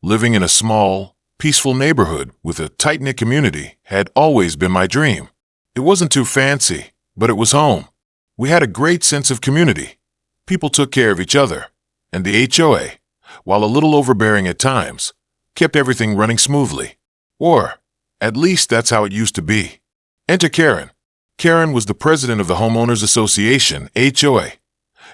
Living in a small, peaceful neighborhood with a tight-knit community had always been my dream. It wasn't too fancy, but it was home. We had a great sense of community. People took care of each other, and the HOA, while a little overbearing at times, kept everything running smoothly. Or, at least that's how it used to be. Enter Karen. Karen was the president of the Homeowners Association, HOA,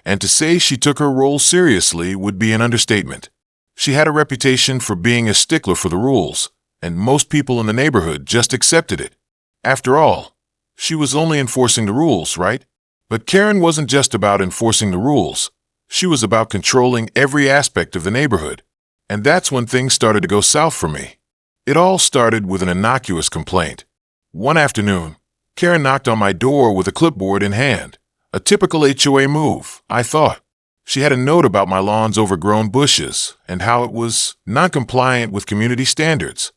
and to say she took her role seriously would be an understatement. She had a reputation for being a stickler for the rules, and most people in the neighborhood just accepted it. After all, she was only enforcing the rules, right? But Karen wasn't just about enforcing the rules. She was about controlling every aspect of the neighborhood. And that's when things started to go south for me. It all started with an innocuous complaint. One afternoon, Karen knocked on my door with a clipboard in hand. A typical HOA move, I thought. She had a note about my lawn's overgrown bushes and how it was non-compliant with community standards.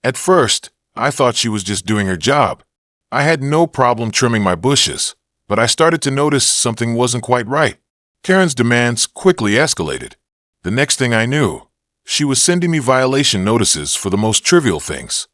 At first, I thought she was just doing her job. I had no problem trimming my bushes, but I started to notice something wasn't quite right. Karen's demands quickly escalated. The next thing I knew, she was sending me violation notices for the most trivial things.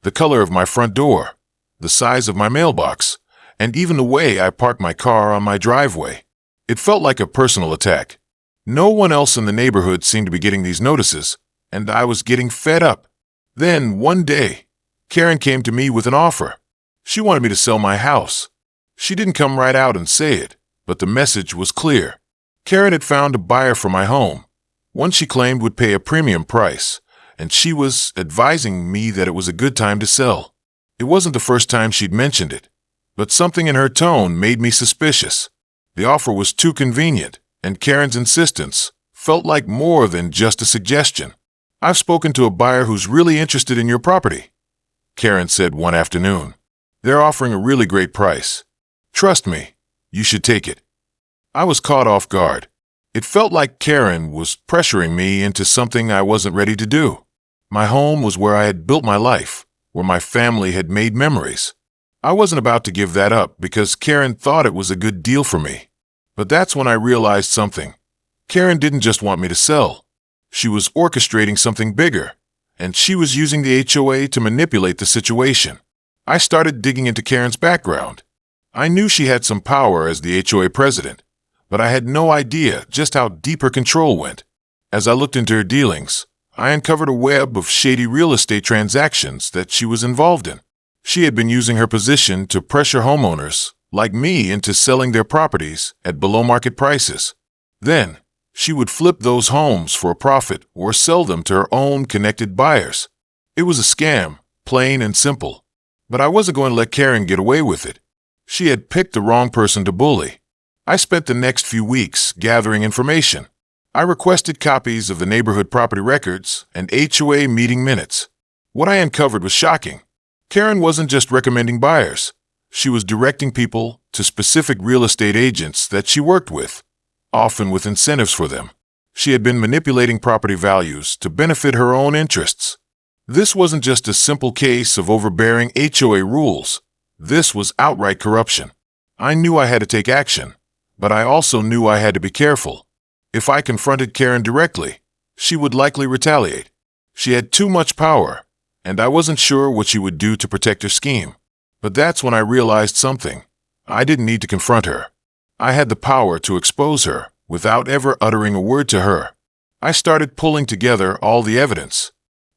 The color of my front door, the size of my mailbox, and even the way I parked my car on my driveway. It felt like a personal attack. No one else in the neighborhood seemed to be getting these notices, and I was getting fed up. Then, one day, Karen came to me with an offer. She wanted me to sell my house. She didn't come right out and say it, but the message was clear. Karen had found a buyer for my home, one she claimed would pay a premium price, and she was advising me that it was a good time to sell. It wasn't the first time she'd mentioned it, but something in her tone made me suspicious. The offer was too convenient, and Karen's insistence felt like more than just a suggestion. "I've spoken to a buyer who's really interested in your property," Karen said one afternoon. "They're offering a really great price. Trust me, you should take it." I was caught off guard. It felt like Karen was pressuring me into something I wasn't ready to do. My home was where I had built my life, where my family had made memories. I wasn't about to give that up because Karen thought it was a good deal for me. But that's when I realized something. Karen didn't just want me to sell. She was orchestrating something bigger, and she was using the HOA to manipulate the situation. I started digging into Karen's background. I knew she had some power as the HOA president, but I had no idea just how deep her control went. As I looked into her dealings, I uncovered a web of shady real estate transactions that she was involved in. She had been using her position to pressure homeowners like me into selling their properties at below-market prices. Then, she would flip those homes for a profit or sell them to her own connected buyers. It was a scam, plain and simple. But I wasn't going to let Karen get away with it. She had picked the wrong person to bully. I spent the next few weeks gathering information. I requested copies of the neighborhood property records and HOA meeting minutes. What I uncovered was shocking. Karen wasn't just recommending buyers. She was directing people to specific real estate agents that she worked with, often with incentives for them. She had been manipulating property values to benefit her own interests. This wasn't just a simple case of overbearing HOA rules. This was outright corruption. I knew I had to take action, but I also knew I had to be careful. If I confronted Karen directly, she would likely retaliate. She had too much power, and I wasn't sure what she would do to protect her scheme. But that's when I realized something. I didn't need to confront her. I had the power to expose her without ever uttering a word to her. I started pulling together all the evidence.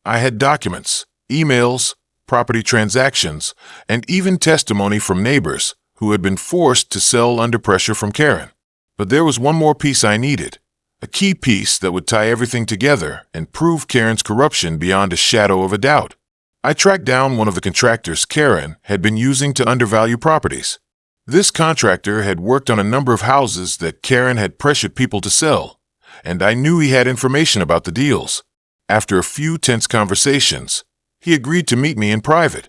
I had documents, emails, property transactions, and even testimony from neighbors who had been forced to sell under pressure from Karen. But there was one more piece I needed, a key piece that would tie everything together and prove Karen's corruption beyond a shadow of a doubt. I tracked down one of the contractors Karen had been using to undervalue properties. This contractor had worked on a number of houses that Karen had pressured people to sell, and I knew he had information about the deals. After a few tense conversations, he agreed to meet me in private.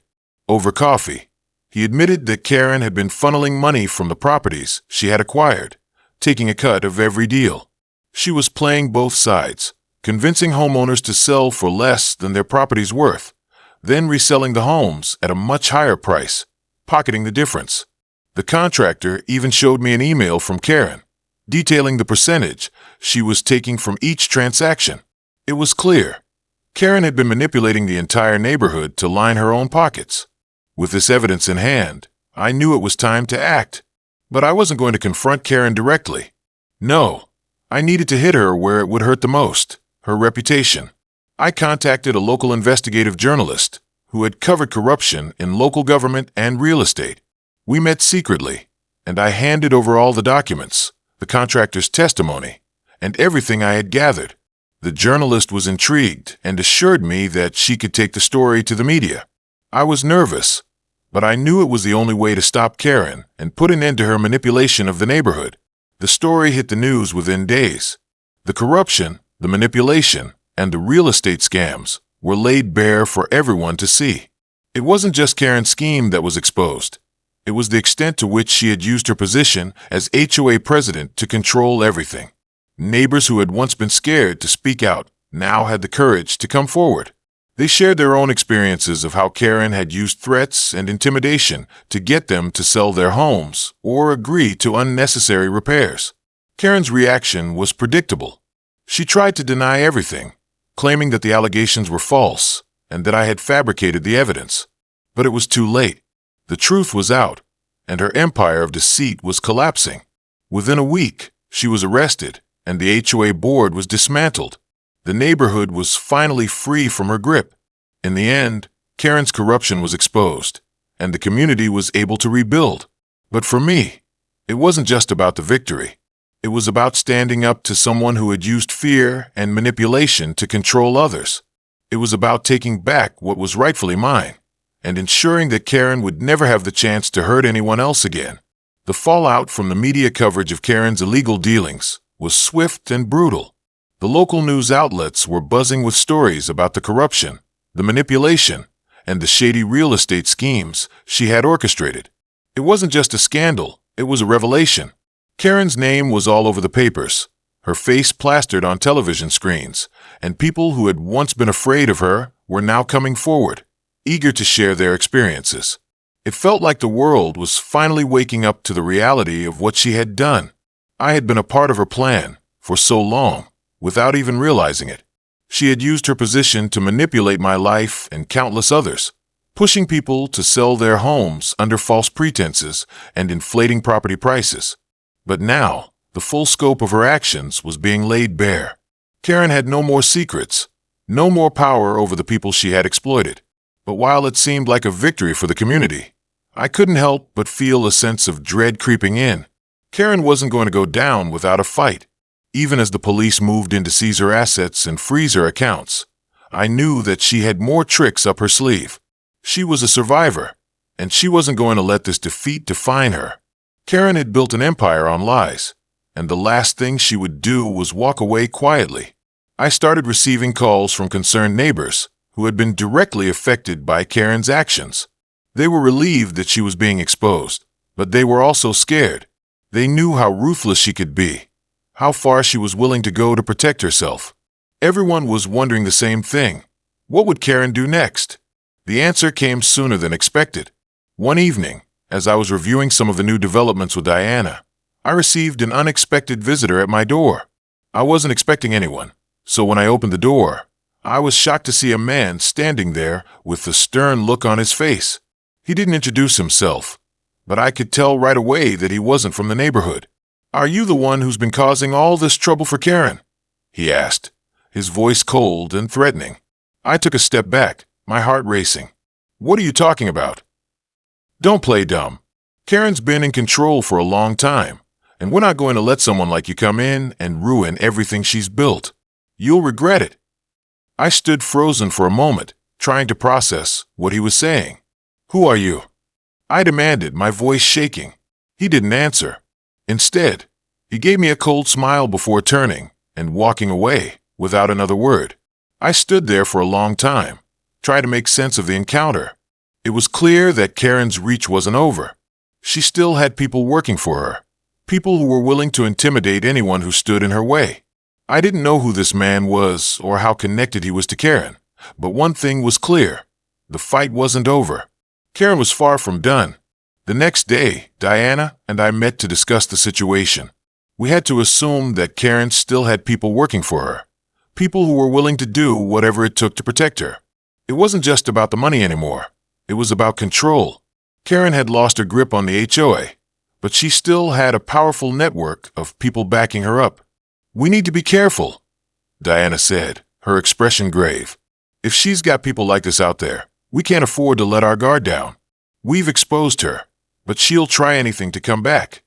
Over coffee, he admitted that Karen had been funneling money from the properties she had acquired, taking a cut of every deal. She was playing both sides, convincing homeowners to sell for less than their property's worth, then reselling the homes at a much higher price, pocketing the difference. The contractor even showed me an email from Karen, detailing the percentage she was taking from each transaction. It was clear. Karen had been manipulating the entire neighborhood to line her own pockets. With this evidence in hand, I knew it was time to act. But I wasn't going to confront Karen directly. No, I needed to hit her where it would hurt the most, her reputation. I contacted a local investigative journalist who had covered corruption in local government and real estate. We met secretly, and I handed over all the documents, the contractor's testimony, and everything I had gathered. The journalist was intrigued and assured me that she could take the story to the media. I was nervous, but I knew it was the only way to stop Karen and put an end to her manipulation of the neighborhood. The story hit the news within days. The corruption, the manipulation, and the real estate scams were laid bare for everyone to see. It wasn't just Karen's scheme that was exposed. It was the extent to which she had used her position as HOA president to control everything. Neighbors who had once been scared to speak out now had the courage to come forward. They shared their own experiences of how Karen had used threats and intimidation to get them to sell their homes or agree to unnecessary repairs. Karen's reaction was predictable. She tried to deny everything, claiming that the allegations were false and that I had fabricated the evidence. But it was too late. The truth was out, and her empire of deceit was collapsing. Within a week, she was arrested, and the HOA board was dismantled. The neighborhood was finally free from her grip. In the end, Karen's corruption was exposed, and the community was able to rebuild. But for me, it wasn't just about the victory. It was about standing up to someone who had used fear and manipulation to control others. It was about taking back what was rightfully mine, and ensuring that Karen would never have the chance to hurt anyone else again. The fallout from the media coverage of Karen's illegal dealings was swift and brutal. The local news outlets were buzzing with stories about the corruption, the manipulation, and the shady real estate schemes she had orchestrated. It wasn't just a scandal, it was a revelation. Karen's name was all over the papers, her face plastered on television screens, and people who had once been afraid of her were now coming forward, eager to share their experiences. It felt like the world was finally waking up to the reality of what she had done. I had been a part of her plan for so long, without even realizing it. She had used her position to manipulate my life and countless others, pushing people to sell their homes under false pretenses and inflating property prices. But now, the full scope of her actions was being laid bare. Karen had no more secrets, no more power over the people she had exploited. But while it seemed like a victory for the community, I couldn't help but feel a sense of dread creeping in. Karen wasn't going to go down without a fight. Even as the police moved in to seize her assets and freeze her accounts, I knew that she had more tricks up her sleeve. She was a survivor, and she wasn't going to let this defeat define her. Karen had built an empire on lies, and the last thing she would do was walk away quietly. I started receiving calls from concerned neighbors who had been directly affected by Karen's actions. They were relieved that she was being exposed, but they were also scared. They knew how ruthless she could be, how far she was willing to go to protect herself. Everyone was wondering the same thing. What would Karen do next? The answer came sooner than expected. One evening, as I was reviewing some of the new developments with Diana, I received an unexpected visitor at my door. I wasn't expecting anyone, so when I opened the door, I was shocked to see a man standing there with a stern look on his face. He didn't introduce himself, but I could tell right away that he wasn't from the neighborhood. "Are you the one who's been causing all this trouble for Karen?" he asked, his voice cold and threatening. I took a step back, my heart racing. "What are you talking about?" "Don't play dumb. Karen's been in control for a long time, and we're not going to let someone like you come in and ruin everything she's built. You'll regret it." I stood frozen for a moment, trying to process what he was saying. "Who are you?" I demanded, my voice shaking. He didn't answer. Instead, he gave me a cold smile before turning and walking away without another word. I stood there for a long time, trying to make sense of the encounter. It was clear that Karen's reach wasn't over. She still had people working for her, people who were willing to intimidate anyone who stood in her way. I didn't know who this man was or how connected he was to Karen, but one thing was clear. The fight wasn't over. Karen was far from done. The next day, Diana and I met to discuss the situation. We had to assume that Karen still had people working for her, People who were willing to do whatever it took to protect her. It wasn't just about the money anymore. It was about control. Karen had lost her grip on the HOA, but she still had a powerful network of people backing her up. "We need to be careful," Diana said, her expression grave. "If she's got people like this out there, we can't afford to let our guard down. We've exposed her, but she'll try anything to come back."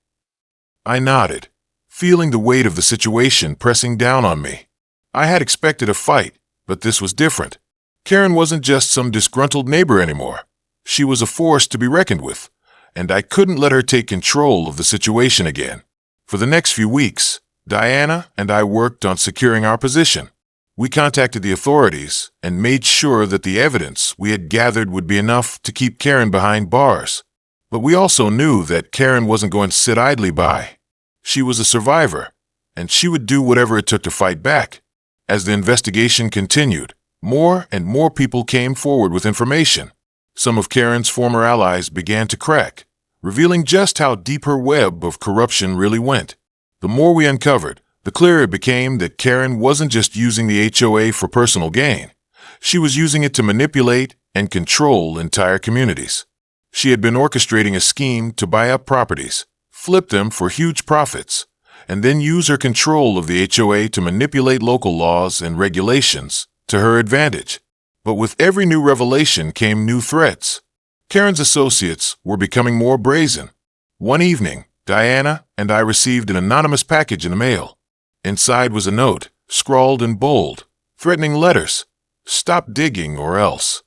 I nodded, feeling the weight of the situation pressing down on me. I had expected a fight, but this was different. Karen wasn't just some disgruntled neighbor anymore. She was a force to be reckoned with, and I couldn't let her take control of the situation again. For the next few weeks, Diana and I worked on securing our position. We contacted the authorities and made sure that the evidence we had gathered would be enough to keep Karen behind bars. But we also knew that Karen wasn't going to sit idly by. She was a survivor, and she would do whatever it took to fight back. As the investigation continued, more and more people came forward with information. Some of Karen's former allies began to crack, revealing just how deep her web of corruption really went. The more we uncovered, the clearer it became that Karen wasn't just using the HOA for personal gain. She was using it to manipulate and control entire communities. She had been orchestrating a scheme to buy up properties, flip them for huge profits, and then use her control of the HOA to manipulate local laws and regulations to her advantage. But with every new revelation came new threats. Karen's associates were becoming more brazen. One evening, Diana and I received an anonymous package in the mail. Inside was a note, scrawled in bold, threatening letters. "Stop digging or else."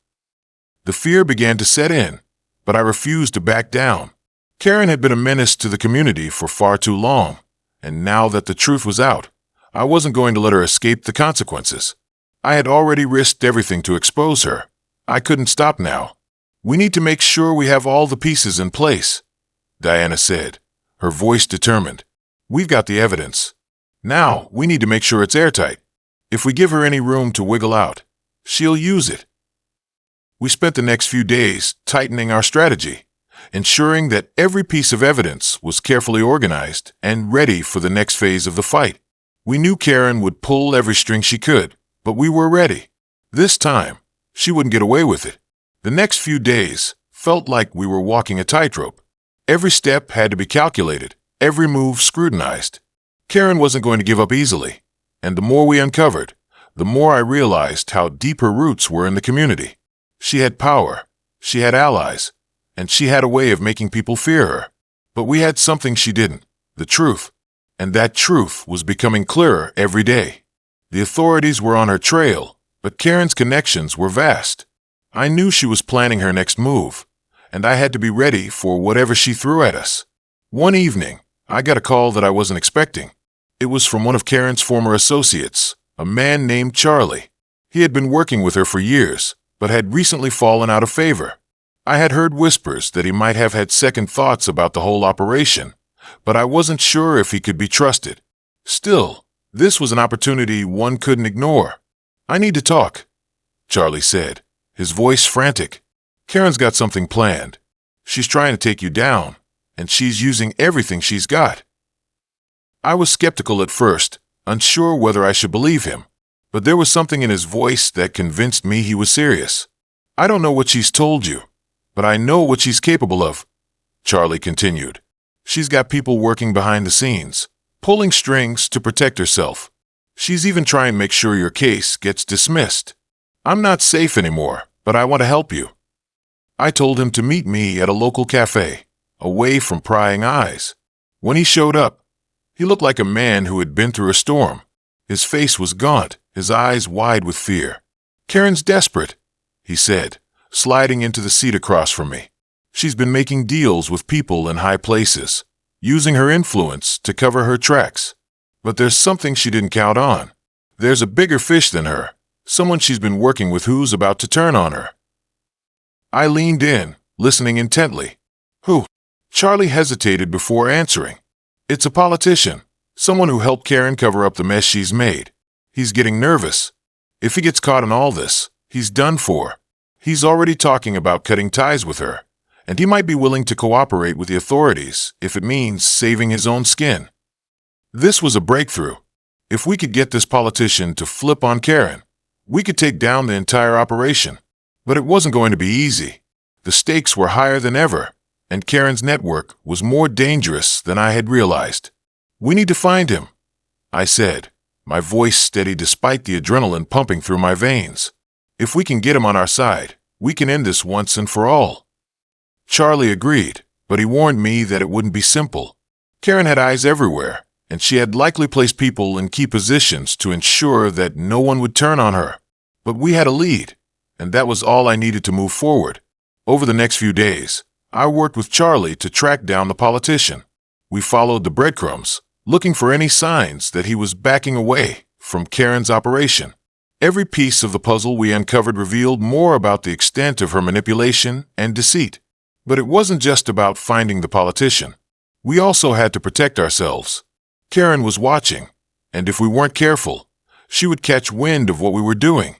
The fear began to set in, but I refused to back down. Karen had been a menace to the community for far too long, and now that the truth was out, I wasn't going to let her escape the consequences. I had already risked everything to expose her. I couldn't stop now. "We need to make sure we have all the pieces in place," Diana said, her voice determined. "We've got the evidence. Now we need to make sure it's airtight. If we give her any room to wiggle out, she'll use it." We spent the next few days tightening our strategy, ensuring that every piece of evidence was carefully organized and ready for the next phase of the fight. We knew Karen would pull every string she could, but we were ready. This time, she wouldn't get away with it. The next few days felt like we were walking a tightrope. Every step had to be calculated, every move scrutinized. Karen wasn't going to give up easily, and the more we uncovered, the more I realized how deep her roots were in the community. She had power, she had allies, and she had a way of making people fear her. But we had something she didn't, the truth, and that truth was becoming clearer every day. The authorities were on her trail, but Karen's connections were vast. I knew she was planning her next move, and I had to be ready for whatever she threw at us. One evening, I got a call that I wasn't expecting. It was from one of Karen's former associates, a man named Charlie. He had been working with her for years, but had recently fallen out of favor. I had heard whispers that he might have had second thoughts about the whole operation, but I wasn't sure if he could be trusted. Still, this was an opportunity one couldn't ignore. "I need to talk," Charlie said, his voice frantic. "Karen's got something planned. She's trying to take you down, and she's using everything she's got." I was skeptical at first, unsure whether I should believe him, but there was something in his voice that convinced me he was serious. "I don't know what she's told you, but I know what she's capable of," Charlie continued. "She's got people working behind the scenes, pulling strings to protect herself. She's even trying to make sure your case gets dismissed. I'm not safe anymore, but I want to help you." I told him to meet me at a local cafe, away from prying eyes. When he showed up, he looked like a man who had been through a storm. His face was gaunt, his eyes wide with fear. "Karen's desperate," he said, sliding into the seat across from me. "She's been making deals with people in high places, using her influence to cover her tracks. But there's something she didn't count on. There's a bigger fish than her, someone she's been working with who's about to turn on her." I leaned in, listening intently. "Who?" Charlie hesitated before answering. "It's a politician, someone who helped Karen cover up the mess she's made. He's getting nervous. If he gets caught in all this, he's done for. He's already talking about cutting ties with her, and he might be willing to cooperate with the authorities if it means saving his own skin." This was a breakthrough. If we could get this politician to flip on Karen, we could take down the entire operation. But it wasn't going to be easy. The stakes were higher than ever, and Karen's network was more dangerous than I had realized. "We need to find him," I said, my voice steady despite the adrenaline pumping through my veins. "If we can get him on our side, we can end this once and for all." Charlie agreed, but he warned me that it wouldn't be simple. Karen had eyes everywhere, and she had likely placed people in key positions to ensure that no one would turn on her. But we had a lead, and that was all I needed to move forward. Over the next few days, I worked with Charlie to track down the politician. We followed the breadcrumbs, looking for any signs that he was backing away from Karen's operation. Every piece of the puzzle we uncovered revealed more about the extent of her manipulation and deceit. But it wasn't just about finding the politician. We also had to protect ourselves. Karen was watching, and if we weren't careful, she would catch wind of what we were doing.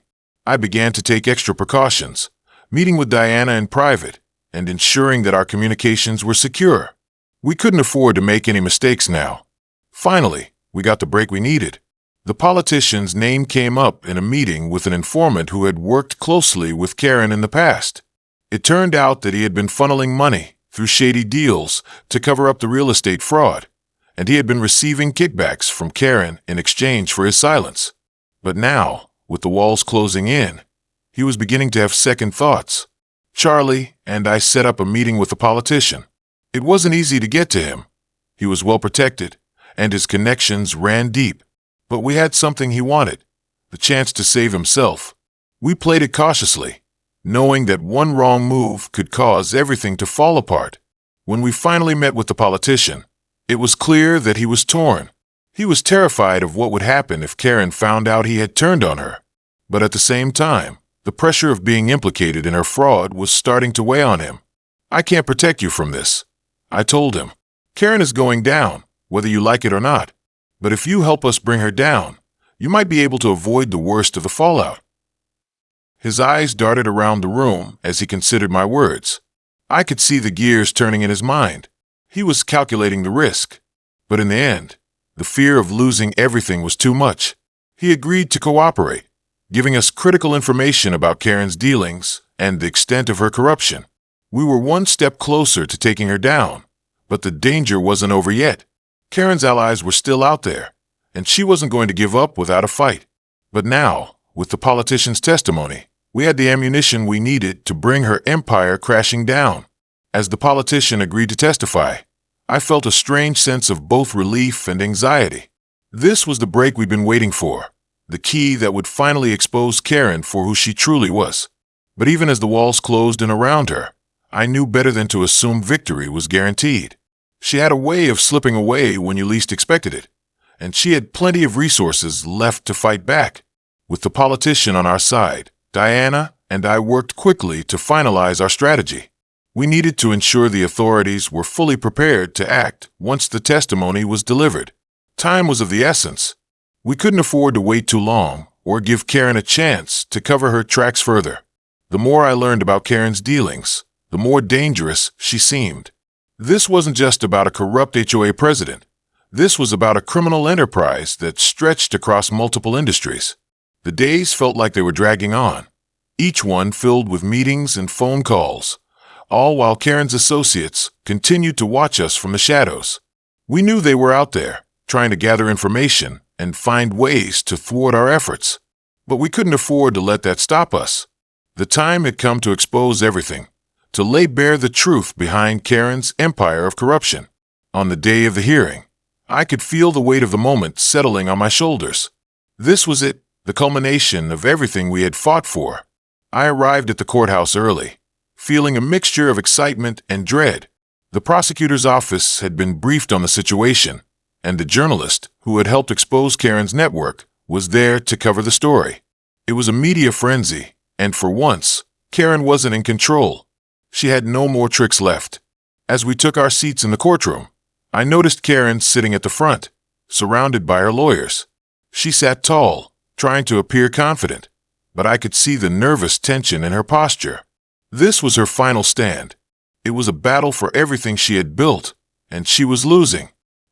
I began to take extra precautions, meeting with Diana in private and ensuring that our communications were secure. We couldn't afford to make any mistakes now. Finally, we got the break we needed. The politician's name came up in a meeting with an informant who had worked closely with Karen in the past. It turned out that he had been funneling money through shady deals to cover up the real estate fraud, and he had been receiving kickbacks from Karen in exchange for his silence. But now, with the walls closing in, he was beginning to have second thoughts. Charlie and I set up a meeting with the politician. It wasn't easy to get to him. He was well protected, and his connections ran deep. But we had something he wanted, the chance to save himself. We played it cautiously, knowing that one wrong move could cause everything to fall apart. When we finally met with the politician, it was clear that he was torn. He was terrified of what would happen if Karen found out he had turned on her. But at the same time, the pressure of being implicated in her fraud was starting to weigh on him. "I can't protect you from this," I told him. "Karen is going down, whether you like it or not. But if you help us bring her down, you might be able to avoid the worst of the fallout." His eyes darted around the room as he considered my words. I could see the gears turning in his mind. He was calculating the risk. But in the end, the fear of losing everything was too much. He agreed to cooperate, giving us critical information about Karen's dealings and the extent of her corruption. We were one step closer to taking her down, but the danger wasn't over yet. Karen's allies were still out there, and she wasn't going to give up without a fight. But now, with the politician's testimony, we had the ammunition we needed to bring her empire crashing down. As the politician agreed to testify, I felt a strange sense of both relief and anxiety. This was the break we'd been waiting for, the key that would finally expose Karen for who she truly was. But even as the walls closed in around her, I knew better than to assume victory was guaranteed. She had a way of slipping away when you least expected it, and she had plenty of resources left to fight back. With the politician on our side, Diana and I worked quickly to finalize our strategy. We needed to ensure the authorities were fully prepared to act once the testimony was delivered. Time was of the essence. We couldn't afford to wait too long or give Karen a chance to cover her tracks further. The more I learned about Karen's dealings, the more dangerous she seemed. This wasn't just about a corrupt HOA president. This was about a criminal enterprise that stretched across multiple industries. The days felt like they were dragging on, each one filled with meetings and phone calls, all while Karen's associates continued to watch us from the shadows. We knew they were out there, trying to gather information and find ways to thwart our efforts. But we couldn't afford to let that stop us. The time had come to expose everything, to lay bare the truth behind Karen's empire of corruption. On the day of the hearing, I could feel the weight of the moment settling on my shoulders. This was it, the culmination of everything we had fought for. I arrived at the courthouse early, feeling a mixture of excitement and dread. The prosecutor's office had been briefed on the situation, and the journalist who had helped expose Karen's network was there to cover the story. It was a media frenzy, and for once, Karen wasn't in control. She had no more tricks left. As we took our seats in the courtroom, I noticed Karen sitting at the front, surrounded by her lawyers. She sat tall, trying to appear confident, but I could see the nervous tension in her posture. This was her final stand. It was a battle for everything she had built, and she was losing.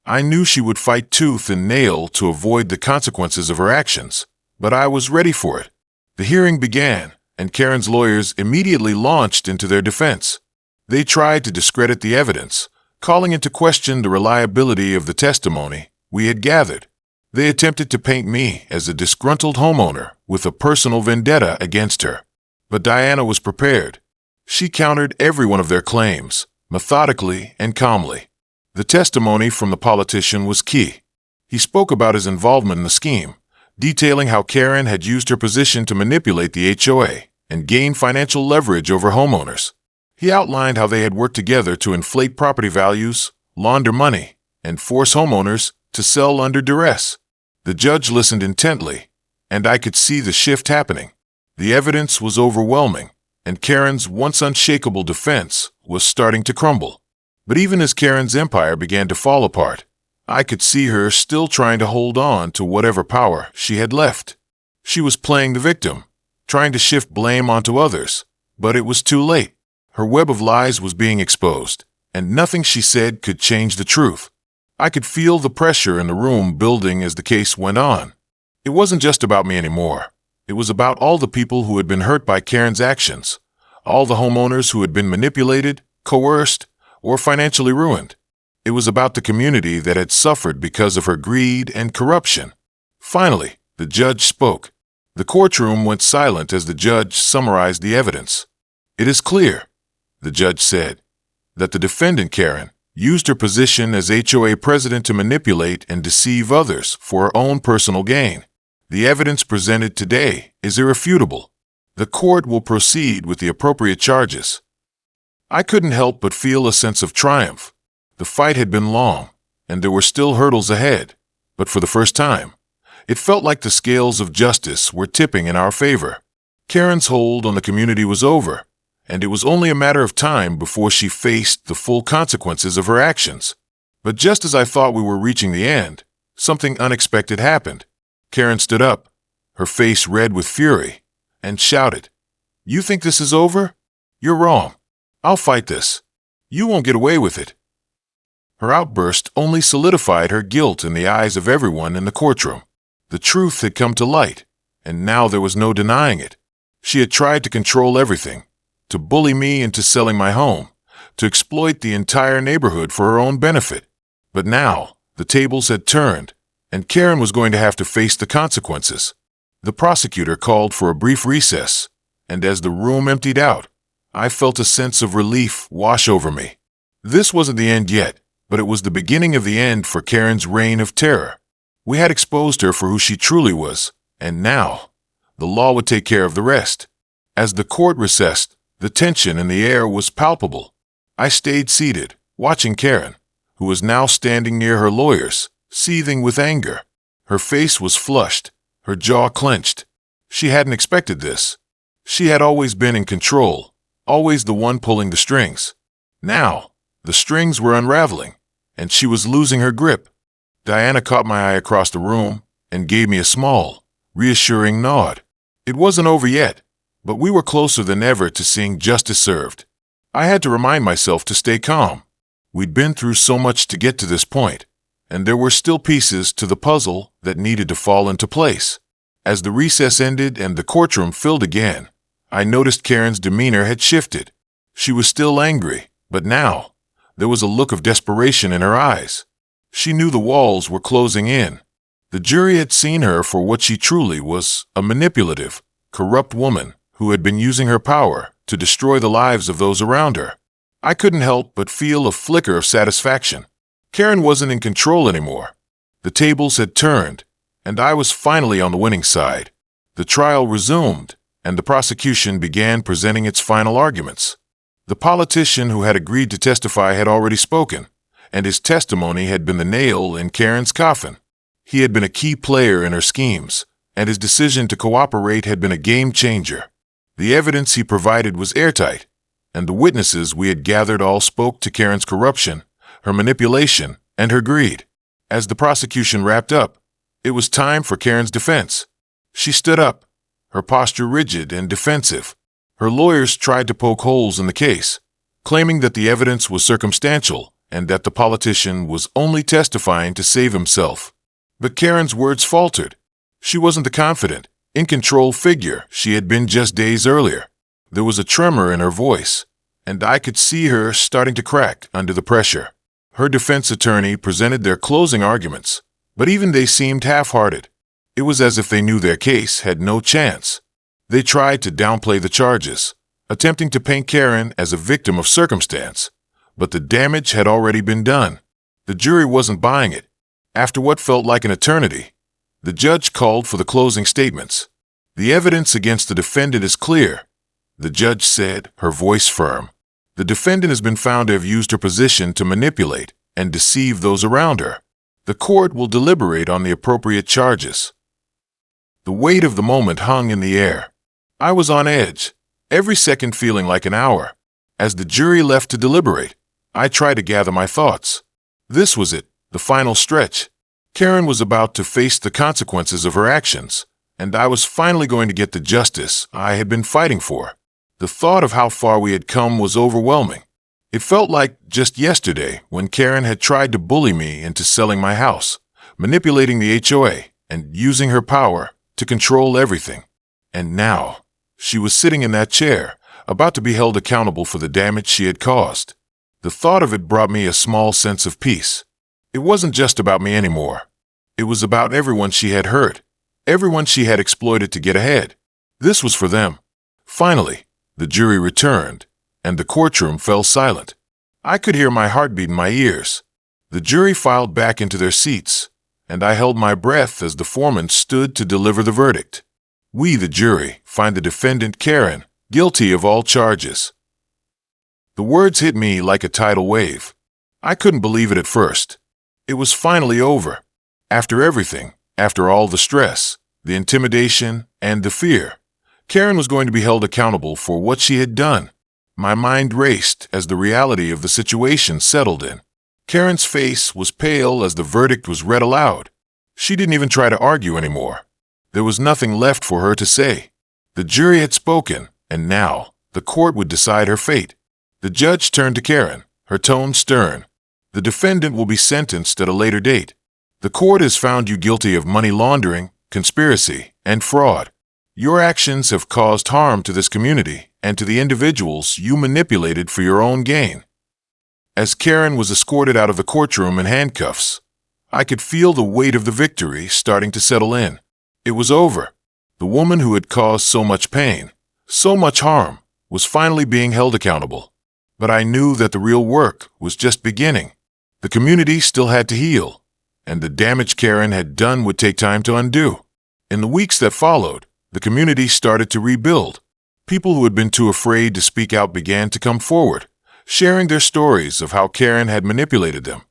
I knew she would fight tooth and nail to avoid the consequences of her actions, but I was ready for it. The hearing began, and Karen's lawyers immediately launched into their defense. They tried to discredit the evidence, calling into question the reliability of the testimony we had gathered. They attempted to paint me as a disgruntled homeowner with a personal vendetta against her. But Diana was prepared. She countered every one of their claims, methodically and calmly. The testimony from the politician was key. He spoke about his involvement in the scheme, detailing how Karen had used her position to manipulate the HOA and gain financial leverage over homeowners. He outlined how they had worked together to inflate property values, launder money, and force homeowners to sell under duress. The judge listened intently, and I could see the shift happening. The evidence was overwhelming, and Karen's once unshakable defense was starting to crumble. But even as Karen's empire began to fall apart, I could see her still trying to hold on to whatever power she had left. She was playing the victim, trying to shift blame onto others, but it was too late. Her web of lies was being exposed, and nothing she said could change the truth. I could feel the pressure in the room building as the case went on. It wasn't just about me anymore. It was about all the people who had been hurt by Karen's actions, all the homeowners who had been manipulated, coerced, or financially ruined. It was about the community that had suffered because of her greed and corruption. Finally, the judge spoke. The courtroom went silent as the judge summarized the evidence. "It is clear," the judge said, "that the defendant, Karen, used her position as HOA president to manipulate and deceive others for her own personal gain. The evidence presented today is irrefutable. The court will proceed with the appropriate charges." I couldn't help but feel a sense of triumph. The fight had been long, and there were still hurdles ahead, but for the first time, it felt like the scales of justice were tipping in our favor. Karen's hold on the community was over, and it was only a matter of time before she faced the full consequences of her actions. But just as I thought we were reaching the end, something unexpected happened. Karen stood up, her face red with fury, and shouted, "You think this is over? You're wrong. I'll fight this. You won't get away with it." Her outburst only solidified her guilt in the eyes of everyone in the courtroom. The truth had come to light, and now there was no denying it. She had tried to control everything, to bully me into selling my home, to exploit the entire neighborhood for her own benefit. But now, the tables had turned, and Karen was going to have to face the consequences. The prosecutor called for a brief recess, and as the room emptied out, I felt a sense of relief wash over me. This wasn't the end yet, but it was the beginning of the end for Karen's reign of terror. We had exposed her for who she truly was, and now, the law would take care of the rest. As the court recessed, the tension in the air was palpable. I stayed seated, watching Karen, who was now standing near her lawyers, seething with anger. Her face was flushed, her jaw clenched. She hadn't expected this. She had always been in control, always the one pulling the strings. Now, the strings were unraveling, and she was losing her grip. Diana caught my eye across the room and gave me a small, reassuring nod. It wasn't over yet, but we were closer than ever to seeing justice served. I had to remind myself to stay calm. We'd been through so much to get to this point, and there were still pieces to the puzzle that needed to fall into place. As the recess ended and the courtroom filled again, I noticed Karen's demeanor had shifted. She was still angry, but now, there was a look of desperation in her eyes. She knew the walls were closing in. The jury had seen her for what she truly was, a manipulative, corrupt woman who had been using her power to destroy the lives of those around her. I couldn't help but feel a flicker of satisfaction. Karen wasn't in control anymore. The tables had turned, and I was finally on the winning side. The trial resumed, and the prosecution began presenting its final arguments. The politician who had agreed to testify had already spoken, and his testimony had been the nail in Karen's coffin. He had been a key player in her schemes, and his decision to cooperate had been a game changer. The evidence he provided was airtight, and the witnesses we had gathered all spoke to Karen's corruption, her manipulation, and her greed. As the prosecution wrapped up, it was time for Karen's defense. She stood up, her posture rigid and defensive. Her lawyers tried to poke holes in the case, claiming that the evidence was circumstantial and that the politician was only testifying to save himself. But Karen's words faltered. She wasn't the confident, in-control figure she had been just days earlier. There was a tremor in her voice, and I could see her starting to crack under the pressure. Her defense attorney presented their closing arguments, but even they seemed half-hearted. It was as if they knew their case had no chance. They tried to downplay the charges, attempting to paint Karen as a victim of circumstance. But the damage had already been done. The jury wasn't buying it. After what felt like an eternity, the judge called for the closing statements. The evidence against the defendant is clear, the judge said, her voice firm. The defendant has been found to have used her position to manipulate and deceive those around her. The court will deliberate on the appropriate charges. The weight of the moment hung in the air. I was on edge, every second feeling like an hour. As the jury left to deliberate, I tried to gather my thoughts. This was it, the final stretch. Karen was about to face the consequences of her actions, and I was finally going to get the justice I had been fighting for. The thought of how far we had come was overwhelming. It felt like just yesterday when Karen had tried to bully me into selling my house, manipulating the HOA, and using her power to control everything. And now, she was sitting in that chair, about to be held accountable for the damage she had caused. The thought of it brought me a small sense of peace. It wasn't just about me anymore. It was about everyone she had hurt, everyone she had exploited to get ahead. This was for them. Finally, the jury returned, and the courtroom fell silent. I could hear my heartbeat in my ears. The jury filed back into their seats, and I held my breath as the foreman stood to deliver the verdict. We, the jury, find the defendant, Karen, guilty of all charges. The words hit me like a tidal wave. I couldn't believe it at first. It was finally over. After everything, after all the stress, the intimidation, and the fear, Karen was going to be held accountable for what she had done. My mind raced as the reality of the situation settled in. Karen's face was pale as the verdict was read aloud. She didn't even try to argue anymore. There was nothing left for her to say. The jury had spoken, and now the court would decide her fate. The judge turned to Karen, her tone stern. The defendant will be sentenced at a later date. The court has found you guilty of money laundering, conspiracy, and fraud. Your actions have caused harm to this community and to the individuals you manipulated for your own gain. As Karen was escorted out of the courtroom in handcuffs, I could feel the weight of the victory starting to settle in. It was over. The woman who had caused so much pain, so much harm, was finally being held accountable. But I knew that the real work was just beginning. The community still had to heal, and the damage Karen had done would take time to undo. In the weeks that followed, the community started to rebuild. People who had been too afraid to speak out began to come forward, sharing their stories of how Karen had manipulated them,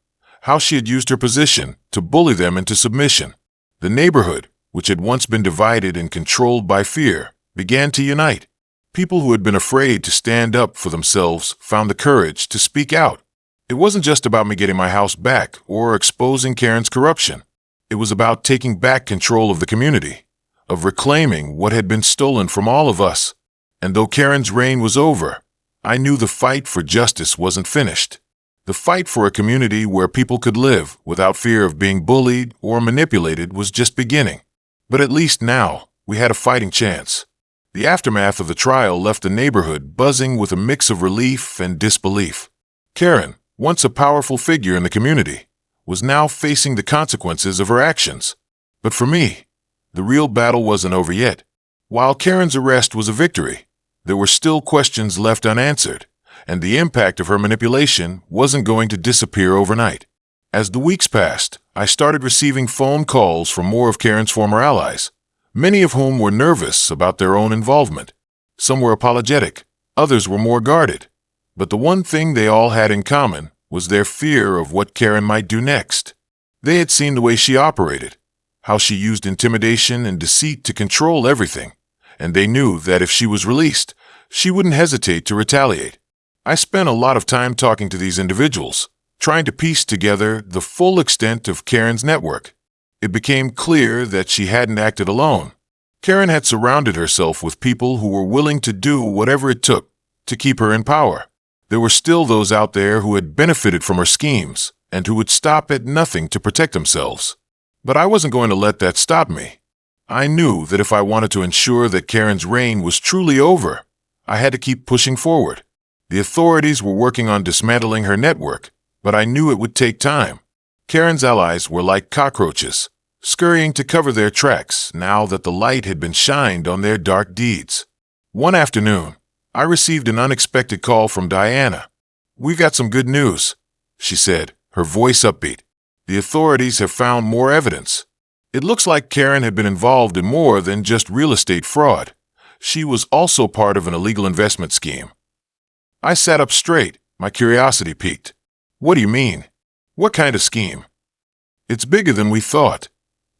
how she had used her position to bully them into submission. The neighborhood, which had once been divided and controlled by fear, began to unite. People who had been afraid to stand up for themselves found the courage to speak out. It wasn't just about me getting my house back or exposing Karen's corruption. It was about taking back control of the community, of reclaiming what had been stolen from all of us. And though Karen's reign was over, I knew the fight for justice wasn't finished. The fight for a community where people could live without fear of being bullied or manipulated was just beginning. But at least now, we had a fighting chance. The aftermath of the trial left the neighborhood buzzing with a mix of relief and disbelief. Karen, once a powerful figure in the community, was now facing the consequences of her actions. But for me, the real battle wasn't over yet. While Karen's arrest was a victory, there were still questions left unanswered, and the impact of her manipulation wasn't going to disappear overnight. As the weeks passed, I started receiving phone calls from more of Karen's former allies, many of whom were nervous about their own involvement. Some were apologetic, others were more guarded. But the one thing they all had in common was their fear of what Karen might do next. They had seen the way she operated, how she used intimidation and deceit to control everything, and they knew that if she was released, she wouldn't hesitate to retaliate. I spent a lot of time talking to these individuals, trying to piece together the full extent of Karen's network. It became clear that she hadn't acted alone. Karen had surrounded herself with people who were willing to do whatever it took to keep her in power. There were still those out there who had benefited from her schemes and who would stop at nothing to protect themselves. But I wasn't going to let that stop me. I knew that if I wanted to ensure that Karen's reign was truly over, I had to keep pushing forward. The authorities were working on dismantling her network, but I knew it would take time. Karen's allies were like cockroaches, scurrying to cover their tracks now that the light had been shined on their dark deeds. One afternoon, I received an unexpected call from Diana. "We've got some good news," she said, her voice upbeat. "The authorities have found more evidence. It looks like Karen had been involved in more than just real estate fraud. She was also part of an illegal investment scheme." I sat up straight, my curiosity piqued. "What do you mean? What kind of scheme?" "It's bigger than we thought,"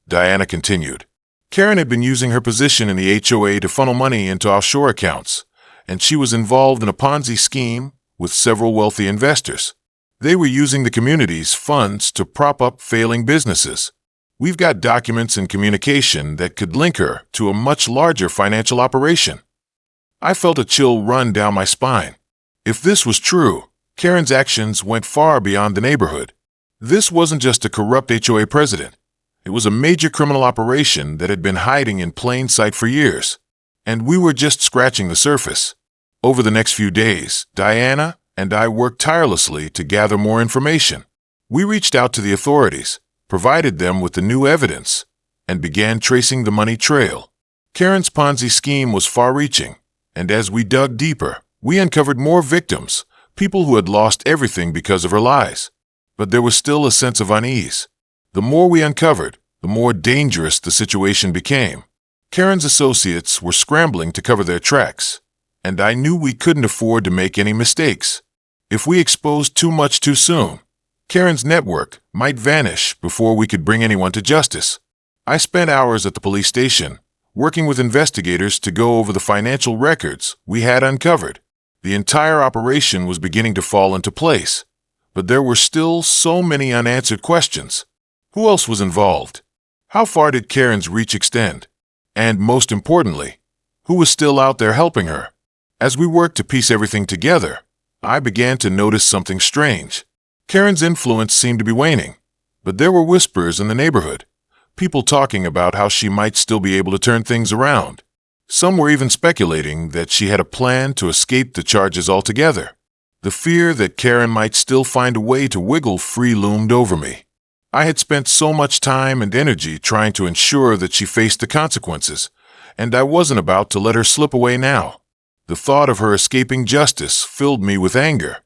Diana continued. "Karen had been using her position in the HOA to funnel money into offshore accounts, and she was involved in a Ponzi scheme with several wealthy investors. They were using the community's funds to prop up failing businesses. We've got documents and communication that could link her to a much larger financial operation." I felt a chill run down my spine. If this was true, Karen's actions went far beyond the neighborhood. This wasn't just a corrupt HOA president. It was a major criminal operation that had been hiding in plain sight for years. And we were just scratching the surface. Over the next few days, Diana and I worked tirelessly to gather more information. We reached out to the authorities, provided them with the new evidence, and began tracing the money trail. Karen's Ponzi scheme was far-reaching, and as we dug deeper, we uncovered more victims, people who had lost everything because of her lies. But there was still a sense of unease. The more we uncovered, the more dangerous the situation became. Karen's associates were scrambling to cover their tracks, and I knew we couldn't afford to make any mistakes. If we exposed too much too soon, Karen's network might vanish before we could bring anyone to justice. I spent hours at the police station, working with investigators to go over the financial records we had uncovered. The entire operation was beginning to fall into place, but there were still so many unanswered questions. Who else was involved? How far did Karen's reach extend? And most importantly, who was still out there helping her? As we worked to piece everything together, I began to notice something strange. Karen's influence seemed to be waning, but there were whispers in the neighborhood, people talking about how she might still be able to turn things around. Some were even speculating that she had a plan to escape the charges altogether. The fear that Karen might still find a way to wiggle free loomed over me. I had spent so much time and energy trying to ensure that she faced the consequences, and I wasn't about to let her slip away now. The thought of her escaping justice filled me with anger,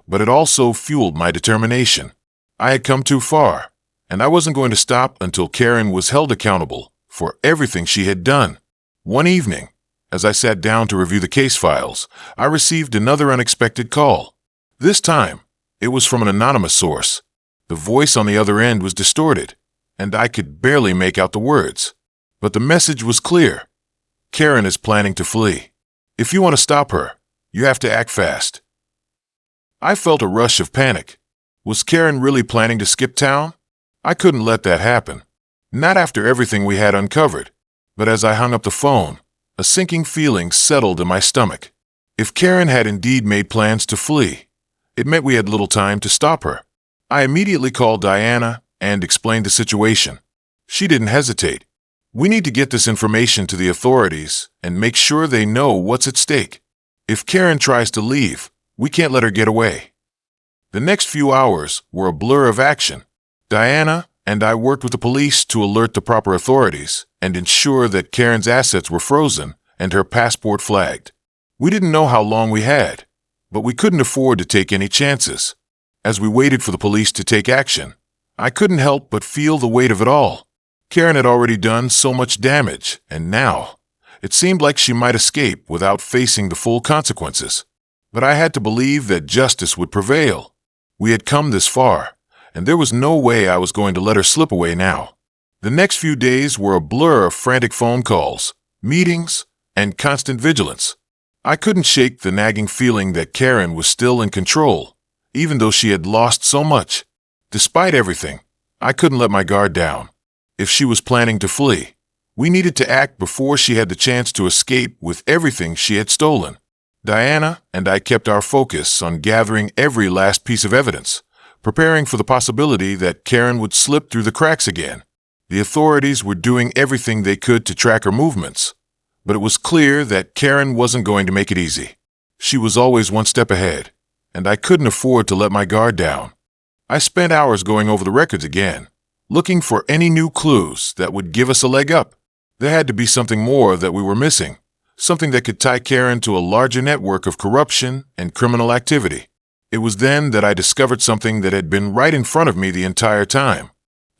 but it also fueled my determination. I had come too far, and I wasn't going to stop until Karen was held accountable for everything she had done. One evening, as I sat down to review the case files, I received another unexpected call. This time, it was from an anonymous source. The voice on the other end was distorted, and I could barely make out the words. But the message was clear. Karen is planning to flee. If you want to stop her, you have to act fast. I felt a rush of panic. Was Karen really planning to skip town? I couldn't let that happen. Not after everything we had uncovered. But as I hung up the phone, a sinking feeling settled in my stomach. If Karen had indeed made plans to flee, it meant we had little time to stop her. I immediately called Diana and explained the situation. She didn't hesitate. "We need to get this information to the authorities and make sure they know what's at stake. If Karen tries to leave, we can't let her get away." The next few hours were a blur of action. Diana and I worked with the police to alert the proper authorities and ensure that Karen's assets were frozen and her passport flagged. We didn't know how long we had, but we couldn't afford to take any chances. As we waited for the police to take action, I couldn't help but feel the weight of it all. Karen had already done so much damage, and now it seemed like she might escape without facing the full consequences. But I had to believe that justice would prevail. We had come this far, and there was no way I was going to let her slip away now. The next few days were a blur of frantic phone calls, meetings, and constant vigilance. I couldn't shake the nagging feeling that Karen was still in control, even though she had lost so much. Despite everything, I couldn't let my guard down. If she was planning to flee, we needed to act before she had the chance to escape with everything she had stolen. Diana and I kept our focus on gathering every last piece of evidence, preparing for the possibility that Karen would slip through the cracks again. The authorities were doing everything they could to track her movements, but it was clear that Karen wasn't going to make it easy. She was always one step ahead, and I couldn't afford to let my guard down. I spent hours going over the records again, looking for any new clues that would give us a leg up. There had to be something more that we were missing, something that could tie Karen to a larger network of corruption and criminal activity. It was then that I discovered something that had been right in front of me the entire time.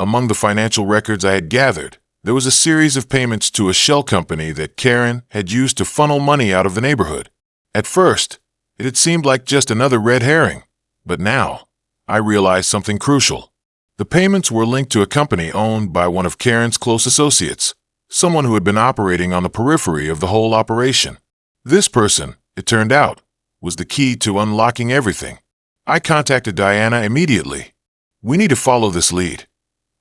Among the financial records I had gathered, there was a series of payments to a shell company that Karen had used to funnel money out of the neighborhood. At first, it had seemed like just another red herring, but now I realized something crucial. The payments were linked to a company owned by one of Karen's close associates, someone who had been operating on the periphery of the whole operation. This person, it turned out, was the key to unlocking everything. I contacted Diana immediately. "We need to follow this lead,"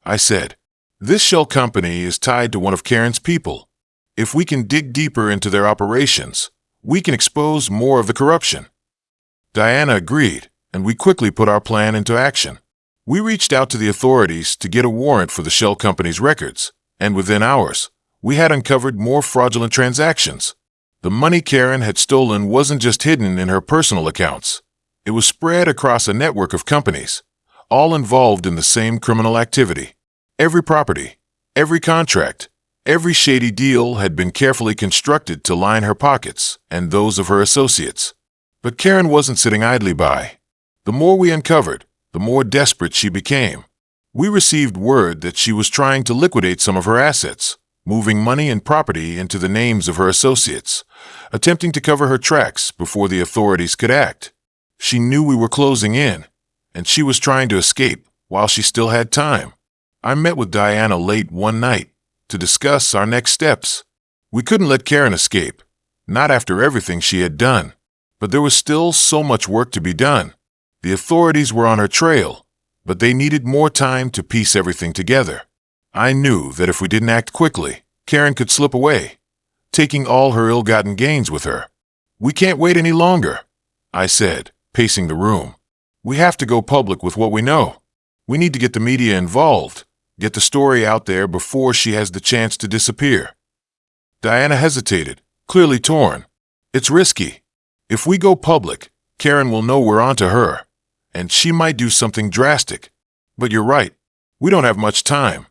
I said. "This shell company is tied to one of Karen's people. If we can dig deeper into their operations, we can expose more of the corruption." Diana agreed, and we quickly put our plan into action. We reached out to the authorities to get a warrant for the shell company's records, and within hours, we had uncovered more fraudulent transactions. The money Karen had stolen wasn't just hidden in her personal accounts. It was spread across a network of companies, all involved in the same criminal activity. Every property, every contract, every shady deal had been carefully constructed to line her pockets and those of her associates. But Karen wasn't sitting idly by. The more we uncovered, the more desperate she became. We received word that she was trying to liquidate some of her assets, moving money and property into the names of her associates, attempting to cover her tracks before the authorities could act. She knew we were closing in, and she was trying to escape while she still had time. I met with Diana late one night to discuss our next steps. We couldn't let Karen escape, not after everything she had done, but there was still so much work to be done. The authorities were on her trail, but they needed more time to piece everything together. I knew that if we didn't act quickly, Karen could slip away, taking all her ill-gotten gains with her. "We can't wait any longer," I said, pacing the room. "We have to go public with what we know. We need to get the media involved, get the story out there before she has the chance to disappear." Diana hesitated, clearly torn. "It's risky. If we go public, Karen will know we're onto her, and she might do something drastic. But you're right, we don't have much time."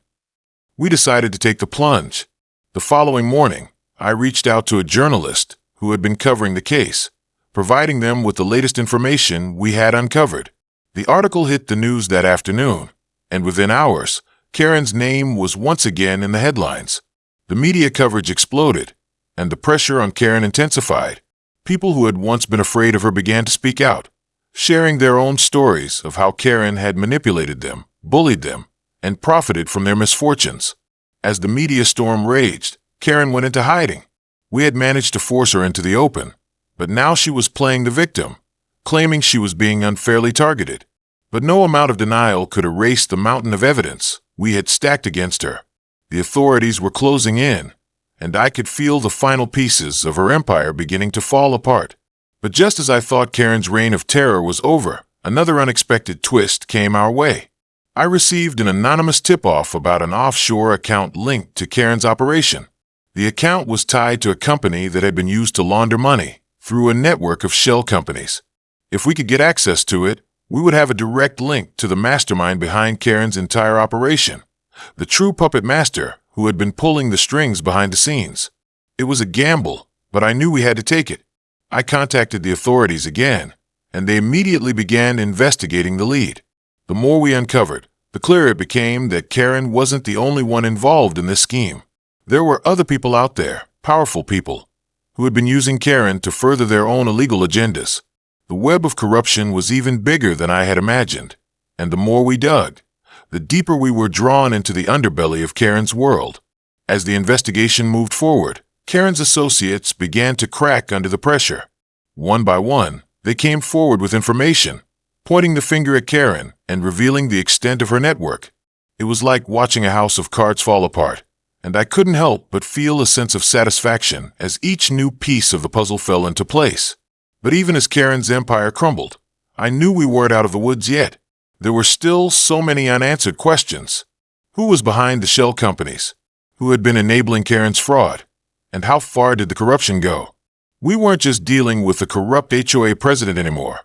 We decided to take the plunge. The following morning, I reached out to a journalist who had been covering the case, providing them with the latest information we had uncovered. The article hit the news that afternoon, and within hours, Karen's name was once again in the headlines. The media coverage exploded, and the pressure on Karen intensified. People who had once been afraid of her began to speak out, sharing their own stories of how Karen had manipulated them, bullied them, and profited from their misfortunes. As the media storm raged, Karen went into hiding. We had managed to force her into the open, but now she was playing the victim, claiming she was being unfairly targeted. But no amount of denial could erase the mountain of evidence we had stacked against her. The authorities were closing in, and I could feel the final pieces of her empire beginning to fall apart. But just as I thought Karen's reign of terror was over, another unexpected twist came our way. I received an anonymous tip-off about an offshore account linked to Karen's operation. The account was tied to a company that had been used to launder money through a network of shell companies. If we could get access to it, we would have a direct link to the mastermind behind Karen's entire operation, the true puppet master who had been pulling the strings behind the scenes. It was a gamble, but I knew we had to take it. I contacted the authorities again, and they immediately began investigating the lead. The more we uncovered, the clearer it became that Karen wasn't the only one involved in this scheme. There were other people out there, powerful people, who had been using Karen to further their own illegal agendas. The web of corruption was even bigger than I had imagined, and the more we dug, the deeper we were drawn into the underbelly of Karen's world. As the investigation moved forward, Karen's associates began to crack under the pressure. One by one, they came forward with information, pointing the finger at Karen and revealing the extent of her network. It was like watching a house of cards fall apart, and I couldn't help but feel a sense of satisfaction as each new piece of the puzzle fell into place. But even as Karen's empire crumbled, I knew we weren't out of the woods yet. There were still so many unanswered questions. Who was behind the shell companies? Who had been enabling Karen's fraud? And how far did the corruption go? We weren't just dealing with the corrupt HOA president anymore.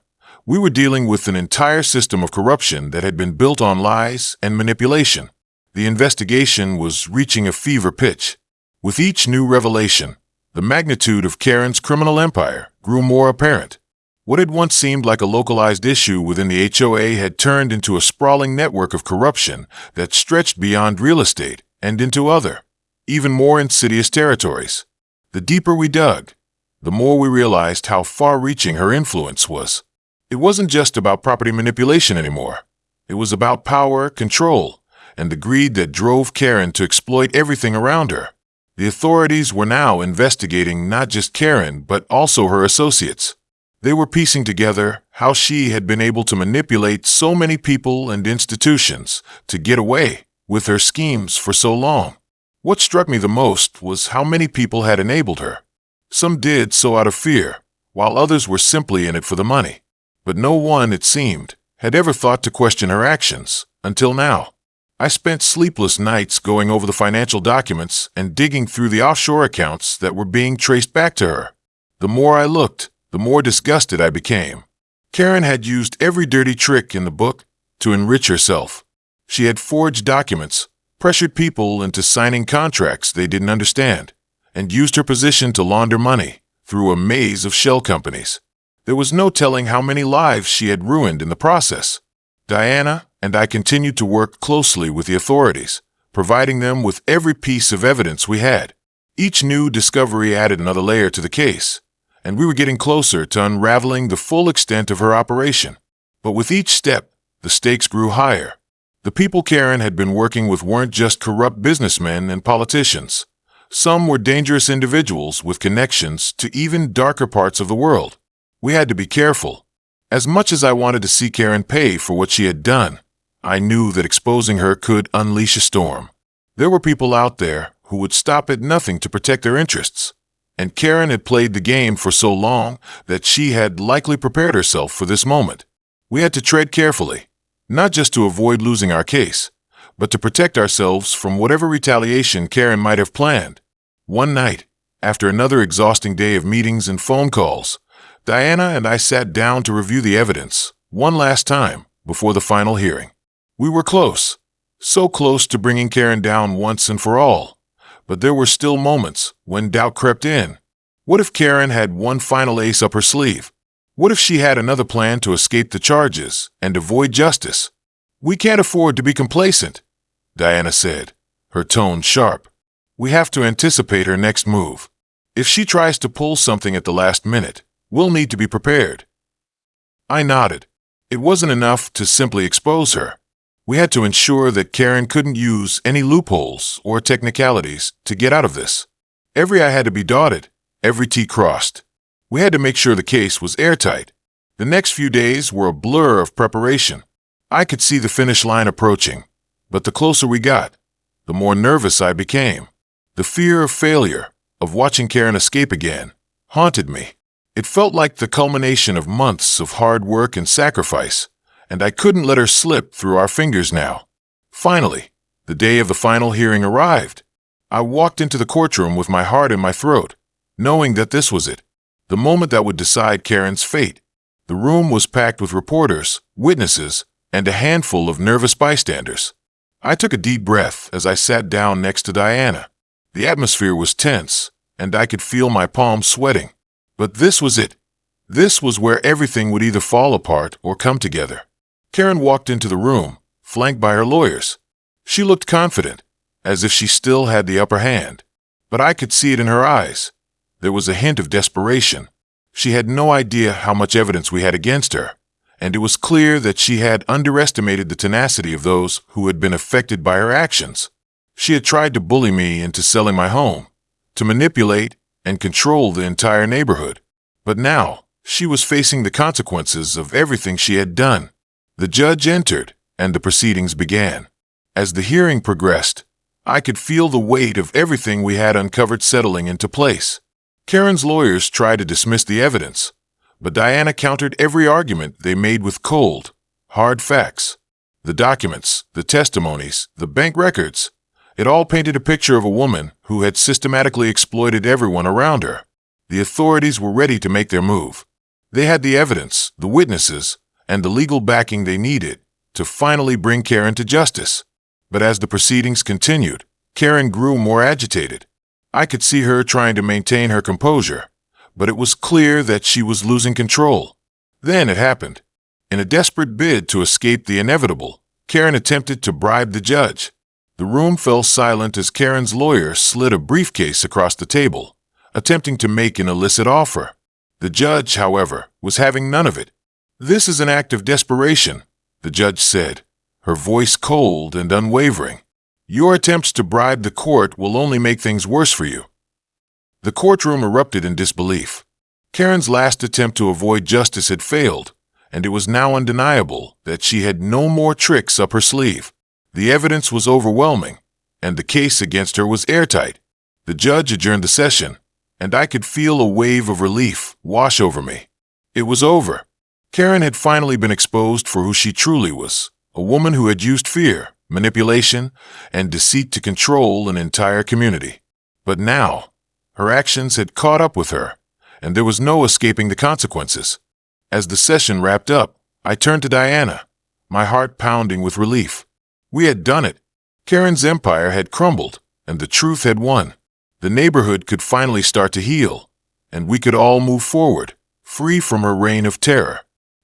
We were dealing with an entire system of corruption that had been built on lies and manipulation. The investigation was reaching a fever pitch. With each new revelation, the magnitude of Karen's criminal empire grew more apparent. What had once seemed like a localized issue within the HOA had turned into a sprawling network of corruption that stretched beyond real estate and into other, even more insidious territories. The deeper we dug, the more we realized how far-reaching her influence was. It wasn't just about property manipulation anymore. It was about power, control, and the greed that drove Karen to exploit everything around her. The authorities were now investigating not just Karen, but also her associates. They were piecing together how she had been able to manipulate so many people and institutions to get away with her schemes for so long. What struck me the most was how many people had enabled her. Some did so out of fear, while others were simply in it for the money. But no one, it seemed, had ever thought to question her actions, until now. I spent sleepless nights going over the financial documents and digging through the offshore accounts that were being traced back to her. The more I looked, the more disgusted I became. Karen had used every dirty trick in the book to enrich herself. She had forged documents, pressured people into signing contracts they didn't understand, and used her position to launder money through a maze of shell companies. There was no telling how many lives she had ruined in the process. Diana and I continued to work closely with the authorities, providing them with every piece of evidence we had. Each new discovery added another layer to the case, and we were getting closer to unraveling the full extent of her operation. But with each step, the stakes grew higher. The people Karen had been working with weren't just corrupt businessmen and politicians. Some were dangerous individuals with connections to even darker parts of the world. We had to be careful. As much as I wanted to see Karen pay for what she had done, I knew that exposing her could unleash a storm. There were people out there who would stop at nothing to protect their interests. And Karen had played the game for so long that she had likely prepared herself for this moment. We had to tread carefully, not just to avoid losing our case, but to protect ourselves from whatever retaliation Karen might have planned. One night, after another exhausting day of meetings and phone calls, Diana and I sat down to review the evidence one last time before the final hearing. We were close, so close to bringing Karen down once and for all. But there were still moments when doubt crept in. What if Karen had one final ace up her sleeve? What if she had another plan to escape the charges and avoid justice? "We can't afford to be complacent," Diana said, her tone sharp. "We have to anticipate her next move. If she tries to pull something at the last minute, we'll need to be prepared." I nodded. It wasn't enough to simply expose her. We had to ensure that Karen couldn't use any loopholes or technicalities to get out of this. Every I had to be dotted, every T crossed. We had to make sure the case was airtight. The next few days were a blur of preparation. I could see the finish line approaching, but the closer we got, the more nervous I became. The fear of failure, of watching Karen escape again, haunted me. It felt like the culmination of months of hard work and sacrifice, and I couldn't let her slip through our fingers now. Finally, the day of the final hearing arrived. I walked into the courtroom with my heart in my throat, knowing that this was it, the moment that would decide Karen's fate. The room was packed with reporters, witnesses, and a handful of nervous bystanders. I took a deep breath as I sat down next to Diana. The atmosphere was tense, and I could feel my palms sweating. But this was it. This was where everything would either fall apart or come together. Karen walked into the room, flanked by her lawyers. She looked confident, as if she still had the upper hand. But I could see it in her eyes. There was a hint of desperation. She had no idea how much evidence we had against her, and it was clear that she had underestimated the tenacity of those who had been affected by her actions. She had tried to bully me into selling my home, to manipulate and control the entire neighborhood. But now, she was facing the consequences of everything she had done. The judge entered, and the proceedings began. As the hearing progressed, I could feel the weight of everything we had uncovered settling into place. Karen's lawyers tried to dismiss the evidence, But Diana countered every argument they made with cold, hard facts. The documents, the testimonies, the bank records. It all painted a picture of a woman who had systematically exploited everyone around her. The authorities were ready to make their move. They had the evidence, the witnesses, and the legal backing they needed to finally bring Karen to justice. But as the proceedings continued, Karen grew more agitated. I could see her trying to maintain her composure, but it was clear that she was losing control. Then it happened. In a desperate bid to escape the inevitable, Karen attempted to bribe the judge. The room fell silent as Karen's lawyer slid a briefcase across the table, attempting to make an illicit offer. The judge, however, was having none of it. "This is an act of desperation," the judge said, her voice cold and unwavering. "Your attempts to bribe the court will only make things worse for you." The courtroom erupted in disbelief. Karen's last attempt to avoid justice had failed, and it was now undeniable that she had no more tricks up her sleeve. The evidence was overwhelming, and the case against her was airtight. The judge adjourned the session, and I could feel a wave of relief wash over me. It was over. Karen had finally been exposed for who she truly was, a woman who had used fear, manipulation, and deceit to control an entire community. But now, her actions had caught up with her, and there was no escaping the consequences. As the session wrapped up, I turned to Diana, my heart pounding with relief. We had done it. Karen's empire had crumbled, and the truth had won. The neighborhood could finally start to heal, and we could all move forward, free from her reign of terror.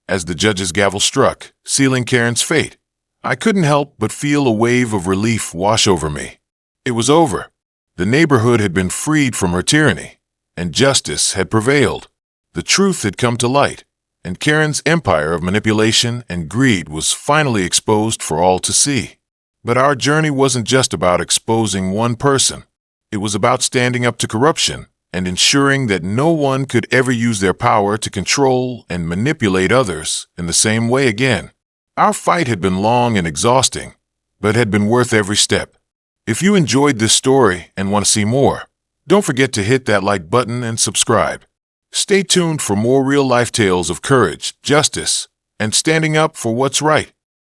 As the judge's gavel struck, sealing Karen's fate, I couldn't help but feel a wave of relief wash over me. It was over. The neighborhood had been freed from her tyranny, and justice had prevailed. The truth had come to light, and Karen's empire of manipulation and greed was finally exposed for all to see. But our journey wasn't just about exposing one person. It was about standing up to corruption and ensuring that no one could ever use their power to control and manipulate others in the same way again. Our fight had been long and exhausting, but had been worth every step. If you enjoyed this story and want to see more, don't forget to hit that like button and subscribe. Stay tuned for more real-life tales of courage, justice, and standing up for what's right.